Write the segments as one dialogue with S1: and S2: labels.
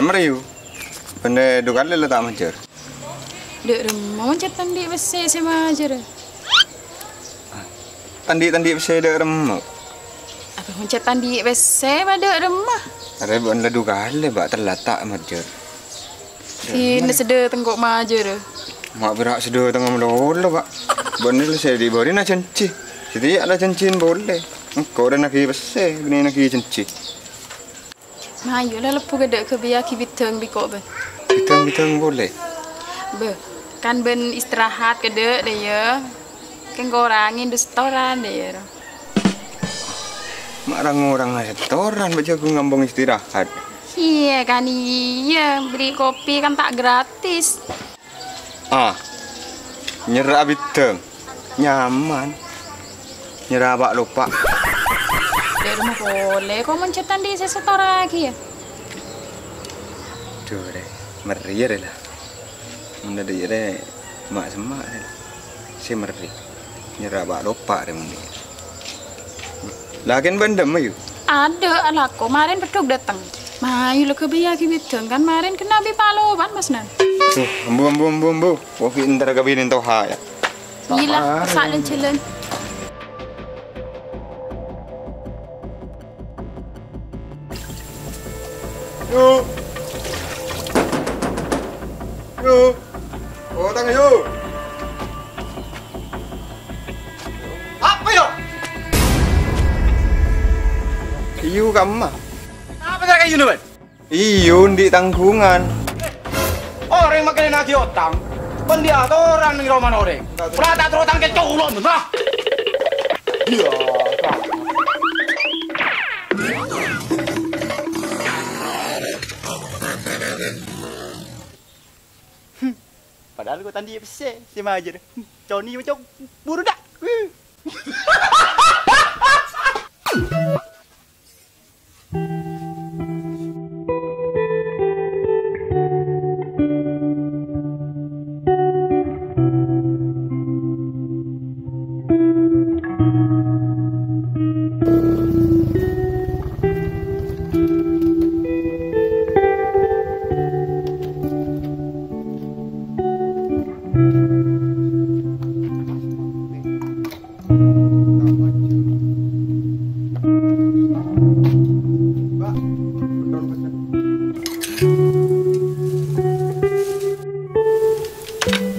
S1: meriu. Benda dukan le tak majer.
S2: Dek remah macam tandi besar sama aja dah.
S1: Tandi besar dek remuk.
S2: Apa macam tandi besar pada remah?
S1: Ada benda dukan le bak terletak majer.
S2: Ini sedar tengok maja dah.
S1: Mak berak sedar tengah melolo pak. Benda le saya diberi nak cincin. Jadi ada cincin boleh. Kau dah nak besar, benda nak cincin.
S2: Mayu lah lepu kedek ke biar kibiteng bikok ben.
S1: Bitang boleh.
S2: Be, kan ben istirahat kedek deh ya. Kan gorangin restoran deh ya.
S1: Mak orang restoran baca aku ngambung istirahat.
S2: Iya kan iya, beli kopi kan tak gratis.
S1: Nyerah bitang. Nyaman. Nyerah bak lupa.
S2: Dari rumah boleh, kau mencetan di sesetor lagi ya?
S1: Tuh deh, meriah lah. Munda dia deh, mak semak deh. Si meriah. Nyerah bak lupa deh munda. Lagian benda mayu.
S2: Ada lah, kemarin beduk datang. Mayu lo kebiaya kibiteng kan kemarin kena bipaloban mas nan.
S1: Tuh, ambu. Kopi ntar kabinin toha ya.
S2: Gila, saling cilen.
S1: Yo. Datang yo.
S3: Apa yo?
S1: Iyo kamu.
S3: Apa cara kayu nih,
S1: Iyo di tanggungan.
S3: Orang yang makin nasi otang, pendiatoran nih roman orang. Berata terotang ke culon, nah. Iya, padahal gue tadi besar, sama aja deh. Johnny macam buru dak.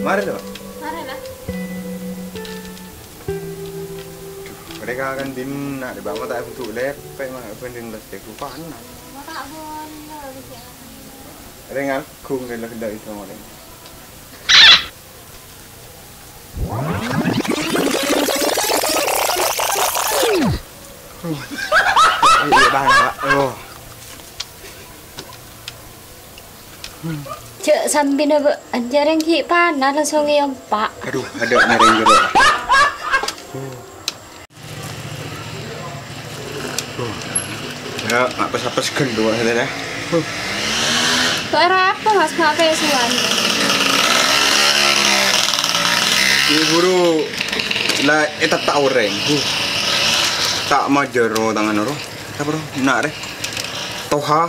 S1: Mari dong.
S2: Mana lah?
S1: Mereka akan din nak di bawah tak untuk lepek mah pendin plastik lupa nak.
S2: Mata boleh bisa.
S1: Rengal kung dia kedai itu orang. Iya bang, Pak.
S4: Cek sambil nak jarang ki panas langsung yang pak.
S1: Aduh, ada nyaring juga. Ya, apa gendut ada dah.
S4: Suara apa mas mak kayak suan?
S1: Ibu guru lah eta tak orang. Tak majero tangan oro. Apa ro? Nak deh. Toha.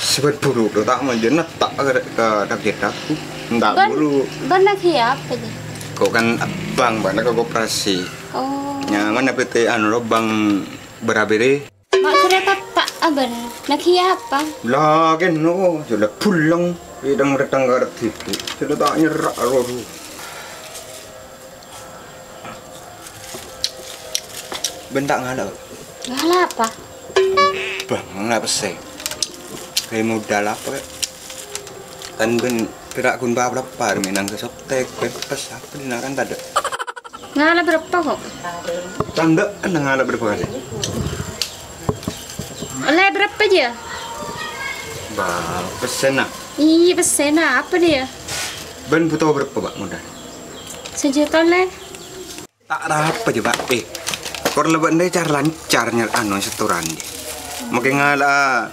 S1: Sebab buruk tu tak majer nak tak ke target aku. Enggak dulu.
S4: Benar ki apa je?
S1: Kau kan abang bana ke koperasi.
S4: Oh.
S1: Nyaman apa teh anu ro bang berabere.
S4: Mak kereta tak abar. Nak ki apa?
S1: Lah kan no, sudah pulang. Idang retangga tipu. Sudah tak nyerak ro. Bentak ngada.
S4: Lah apa?
S1: Bang, ngapa sih? Kayak modal apa? Kan ben gerak kun berapa minang ke sotek bebas apa dinakan tak ada.
S4: Ngala berapa kok?
S1: Tanda ngala berapa kali?
S4: Oleh berapa je?
S1: Bah, pesen lah.
S4: Iya pesen apa dia?
S1: Ben butuh berapa pak modal?
S4: Sejuta leh.
S1: Tak apa je pak. Kor lebat deh cara lancarnya anu setoran dia. Mungkin ngala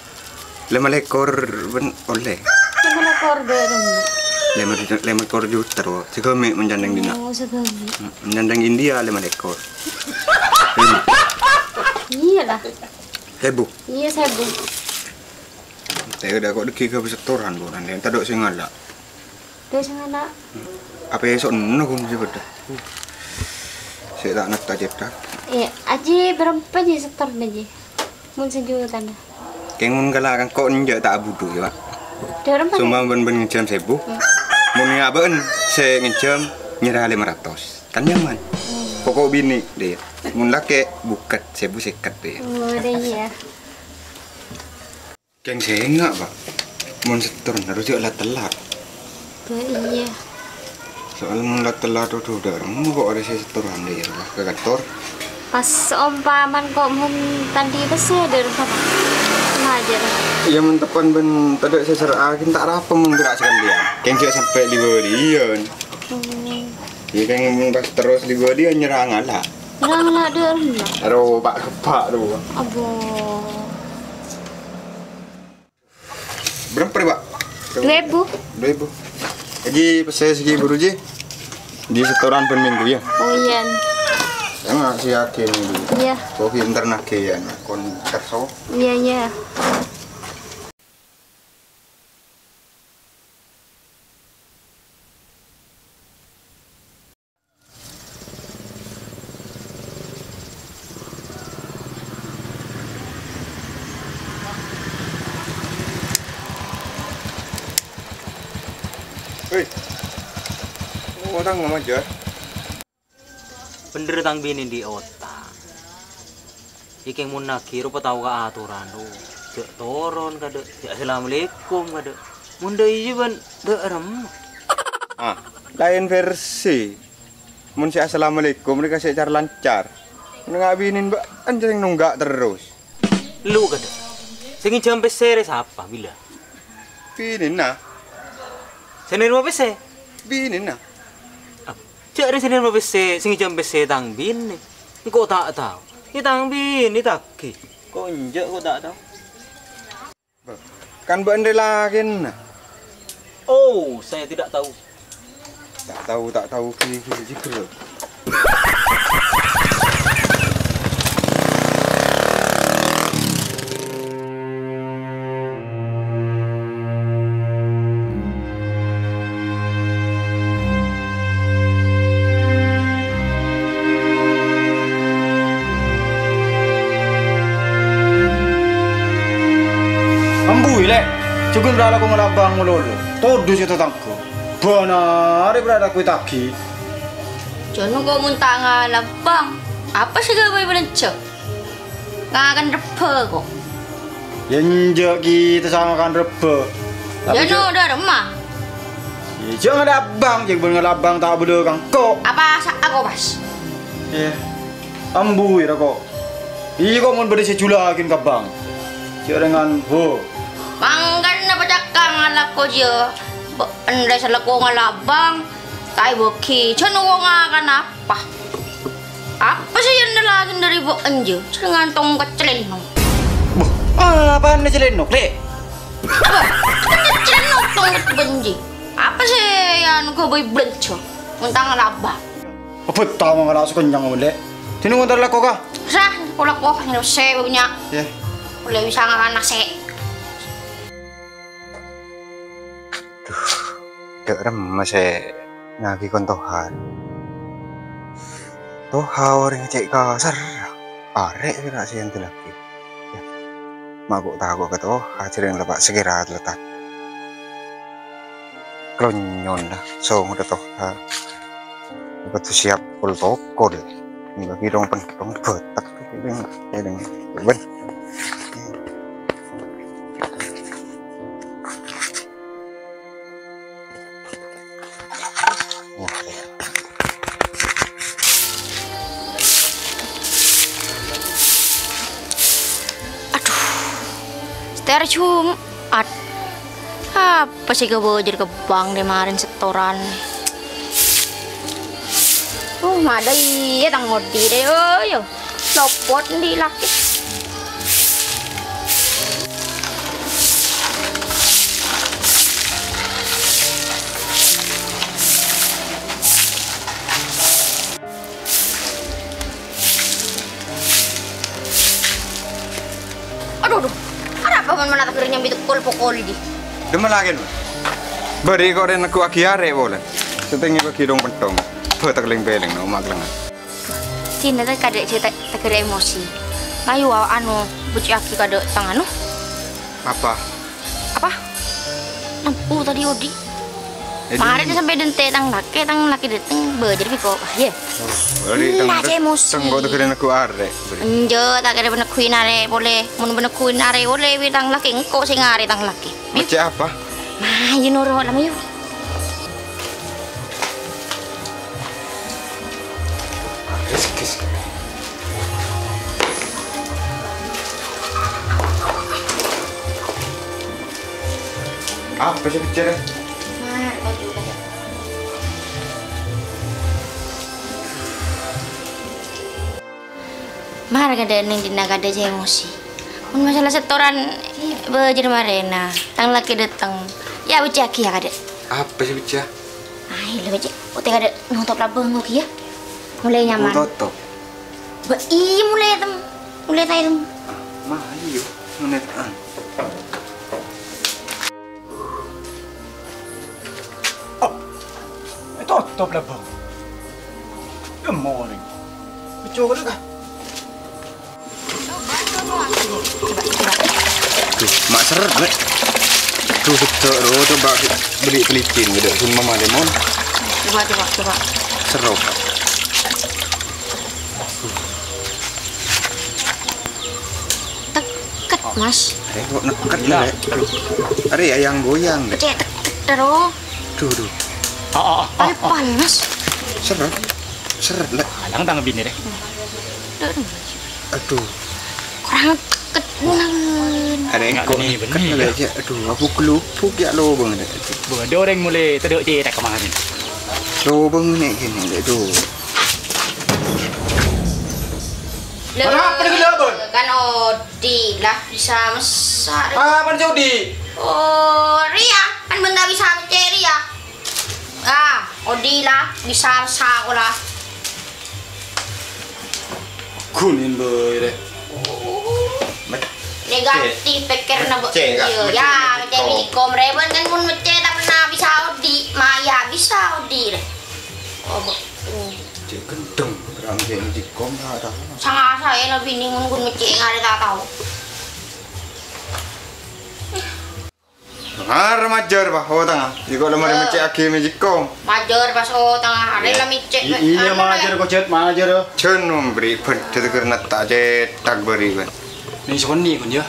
S1: 5 ekor ben oleh.
S4: Segala korban.
S1: 5 ekor juta ro. Segami menjandeng dina.
S4: Oh segala.
S1: Menjandeng India 5 ekor.
S4: Iya lah.
S1: 1000.
S4: Iya 1000.
S1: Tapi udah kok degi ke setoran bukan yang tadi sing ngalak.
S4: Dia sangat
S1: Apa esok nono kun sih pada. Saya tak nak cetak.
S4: ya aji berapa aja setor aja. Mun sejuta dah.
S1: Keng mun galak kan kok njak tak budu ya, Pak.
S4: Dia berapa?
S1: Cuma ben ngejam 1000. Mun ngaben saya ngejam nyerah 500. Kan nyaman. Pokok bini dia. Mun laki buket 1000 sekat dia.
S4: Oh, ada ya.
S1: Keng saya enggak, Pak. Mun setoran harus dia telat.
S4: Iya.
S1: Soal mun telat tuh udah remu kok ada saya setoran dia ke kantor.
S4: Pas seumpaman kok mun tadi besar dari apa? Ngajar.
S1: Iya mentepan ben tadi saya serakin tak apa mun gerak sekalian. Keng saya sampai di bodian. Iya keng mun pas terus di bodian nyerang ala.
S4: Nang ada rumah.
S1: Aduh Pak kepak tuh.
S4: Abo.
S1: Berapa Pak?
S4: 2000.
S1: 2000. Jadi pas saya segi buru ji di setoran per minggu ya.
S4: Oh iya.
S1: Saya nggak sih yakin dulu.
S4: Iya.
S1: Kok pinter nakean kon kerso.
S4: Iya iya.
S1: Hei. Orang ngomong aja.
S5: Bener tang bini di otak. Iki mun nagi rupa tau ka aturan lu. Cek toron kade, cek assalamualaikum kade. Mun deui ieu ban rem.
S1: Ah, lain versi. Mun si assalamualaikum mereka sih cara lancar. Nggak binin Mbak, anjing nunggak terus.
S5: Lu kade. Sing jam pesere siapa bila?
S1: Binin nah,
S5: Senin apa pese?
S1: binin nah.
S5: Cek re senin apa pese sing jam pese tang bini. Kok tak tahu? Ini tang bini taki. Kok enjak kok tak tahu?
S1: Kan Mbak Andre lagi nah.
S5: Oh, saya tidak tahu.
S1: Tak tahu kiri jikro.
S3: Ambui lek, cukup berada aku ngelabang melulu. Todu si tetangku. Benar berada aku taki.
S4: Jono kok muntah ngalap bang. Apa sih gak boleh belencok? Nggak akan rebe kok.
S3: Yenjak kita sama kan rebe.
S4: Jono udah remah.
S3: Jangan ada abang, jangan ngelabang tak boleh kang kok.
S4: Apa aku pas?
S3: Ya, ambui kok. Iya kok mau beri sejulakin ke bang. Jangan ho.
S4: Manggan na pacakang ngalap ko dyo. Anday sa lako ngalabang. Tayo boki. Chano ko nga ka na pa. Apa sih yang nalagin dari bu anjo? Dengan tong kecilin no.
S3: Apa nih celenok lek?
S4: Apa? Kecilin no tong benji. Apa sih yang ko boy blencho? Muntang ngalabang.
S3: Apa tahu nggak kenyang oleh? Sini ngontar lako ka?
S4: Sah, kulak ko hindi saya punya.
S3: Ya.
S4: Boleh bisa nggak nasi.
S1: Gak rem saya ngagi kontohan. Toha orang cek kasar. Arek kira sih yang lagi. Ya. Mabuk tahu kata toha sering lepak segera letak. Klonyon lah, so udah toha. Betul siap pul tokol. Nggak kira penting betak. Ini ben.
S4: Ter Jumat. Apa sih gak belajar ke bank kemarin setoran? Ada iya tang ngodi deh, yo. Lopot di laki. Aduh, ada apa mana tak kerja pukul di.
S1: Dema lagi no. Beri kau dan aku aki are boleh. Setinggi bagi dong pentong. Betak leng-beleng no maklang.
S4: Sini tak kadek cerita tak kerja emosi. Ngayu anu buci aki kadek tangan no.
S1: Apa?
S4: Apa? Nampu tadi Odi. Mari dia sampai dente tang laki dateng bejer piko. Ye.
S1: Beri
S4: Lah, emosi.
S1: tanggo tak keren aku are.
S4: Enjo tak kira bener kuin are boleh. Mun bener kuin are boleh tang laki engko sing are tang laki.
S1: Macam apa?
S4: Mah, yun nuro lam yun.
S1: Apa sih bicara?
S4: Mara kada ning dina kada je emosi. Mun masalah setoran bejer marena, tang laki datang. Ya bejaki ya kada.
S1: Apa sih bicara?
S4: Ai le bejek. Ote kada nutup labeng ya. Mulai nyaman.
S1: Tutup.
S4: Iya mulai tem. Mulai tay tem.
S1: Mah iyo menit an.
S3: Tutup lah bang. Emo nih. Betul ke?
S1: Tuh, mak seret nek. Tuh setor coba beli pelicin gitu. Sun mama lemon.
S4: Coba.
S1: Serok.
S4: Teket mas.
S1: Ada kok nekat lah. Ada ya yang goyang deh.
S4: Cek tek terus.
S1: Duh.
S4: Pal mas.
S1: Seret lah.
S3: Alang tang bini deh.
S1: Aduh.
S4: Kurang teket nangen.
S1: Ada yang kok
S3: Ini
S1: nekat
S3: benih,
S1: lah aja. Aduh, aku kelupuk ya lobang deh.
S3: Bodoh orang mulai terduk je tak kemarin.
S1: Lobang nih gini deh tuh.
S3: Kenapa dia gelabon?
S4: Kan Odi lah bisa masak.
S3: Apa Jody?
S4: Oh, Ria kan benda bisa mencari Ria. Odi lah bisa masak lah.
S3: Kunin boy deh.
S4: Negatif pikir na
S1: Meceh kak,
S4: iya
S1: meceh
S4: ya
S1: meceh
S4: jadi kom reben kan pun meceh tak pernah bisa Odi. Maya bisa Odi deh.
S1: Cek gendeng. Terang kayak di kom ada.
S4: Sangat saya lebih ningun kun meceh nggak ada tak tahu.
S1: Majar bah, oh tengah. Jika lemah macam aki majikom.
S4: Majer pas tengah ada lah meceh.
S3: Iya majar kau cet majar.
S1: Cun memberi pada kerana tak cetak beri kan.
S3: Ni soni kun je.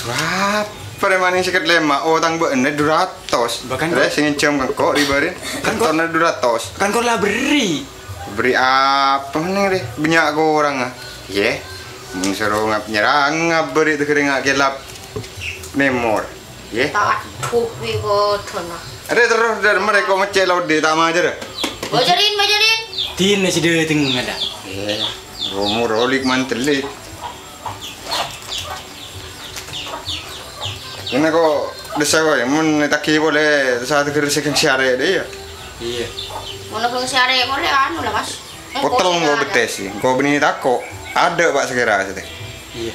S1: Wah, pada mana sekat lema, oh tang buat ane 200.
S3: Bahkan
S1: ada singin cium kan kok ribarin. Kan kau ane 200.
S3: Kan kau lah beri.
S1: Beri apa nih deh? Banyak kau orang ah. Ye, mengseru ngap nyerang ngap beri tu kering ngap gelap memor. Ye.
S4: Tak tuh wigo thona.
S1: Ada terus dari mereka macam laut di tak majar.
S4: Bajarin.
S3: Tin si dia tengah ada.
S1: Ye, romo rolik mantelik. Ini kok desa kau ya, mun taki boleh satu kali sekian siara dia.
S3: Iya.
S4: Mana kau siare boleh anu lah mas.
S1: Potong kau betes sih, kau bini tako ada pak segera saja.
S3: Iya.